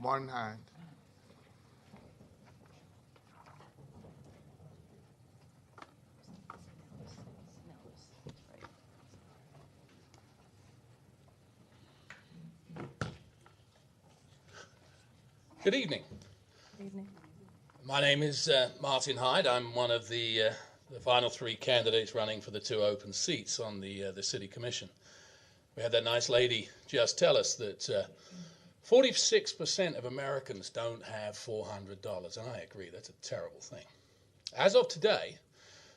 Martin Hyde. Good evening. Good evening. My name is Martin Hyde. I'm one of the final three candidates running for the two open seats on the City Commission. We had that nice lady just tell us that 46% of Americans don't have $400, and I agree, that's a terrible thing. As of today,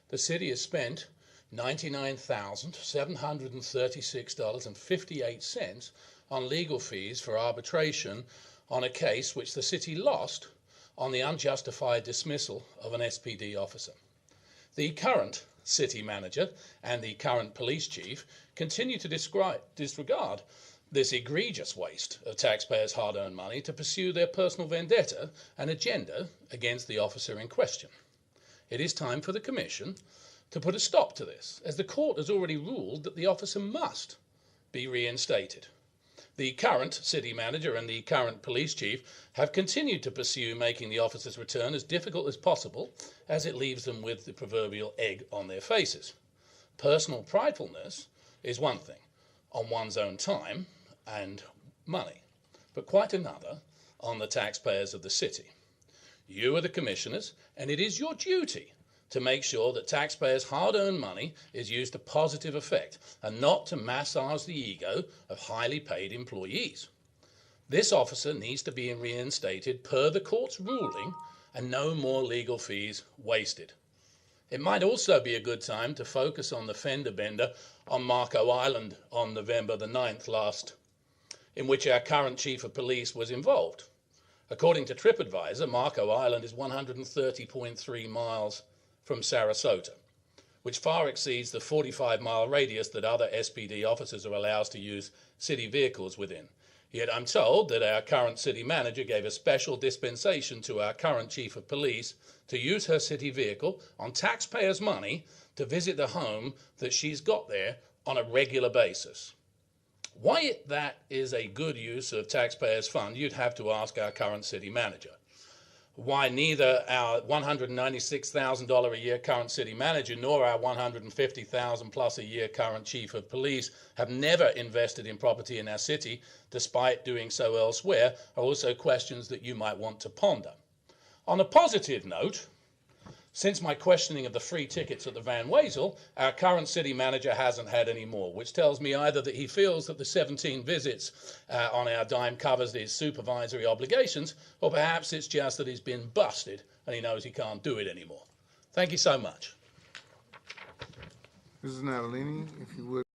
the city has spent $99,736.58 on legal fees for arbitration on a case which the city lost on the unjustified dismissal of an SPD officer. The current city manager and the current police chief continue to disregard this egregious waste of taxpayers' hard-earned money to pursue their personal vendetta and agenda against the officer in question. It is time for the Commission to put a stop to this, as the court has already ruled that the officer must be reinstated. The current city manager and the current police chief have continued to pursue making the officer's return as difficult as possible, as it leaves them with the proverbial egg on their faces. Personal pridefulness is one thing, on one's own time and money, but quite another on the taxpayers of the city. You are the commissioners, and it is your duty to make sure that taxpayers' hard-earned money is used to positive effect and not to massage the ego of highly paid employees. This officer needs to be reinstated per the court's ruling and no more legal fees wasted. It might also be a good time to focus on the fender bender on Marco Island on November the 9th last, in which our current chief of police was involved. According to TripAdvisor, Marco Island is 130.3 miles from Sarasota, which far exceeds the 45-mile radius that other SPD officers are allowed to use city vehicles within. Yet I'm told that our current city manager gave a special dispensation to our current chief of police to use her city vehicle on taxpayers' money to visit the home that she's got there on a regular basis. Why that is a good use of taxpayers' fund, you'd have to ask our current city manager. Why neither our $196,000 a year current city manager nor our $150,000 plus a year current chief of police have never invested in property in our city, despite doing so elsewhere, are also questions that you might want to ponder. On a positive note, since my questioning of the free tickets at the Van Wezel, our current city manager hasn't had any more, which tells me either that he feels that the 17 visits on our dime covers his supervisory obligations, or perhaps it's just that he's been busted and he knows he can't do it anymore. Thank you so much. Mrs. Natalini, if you would.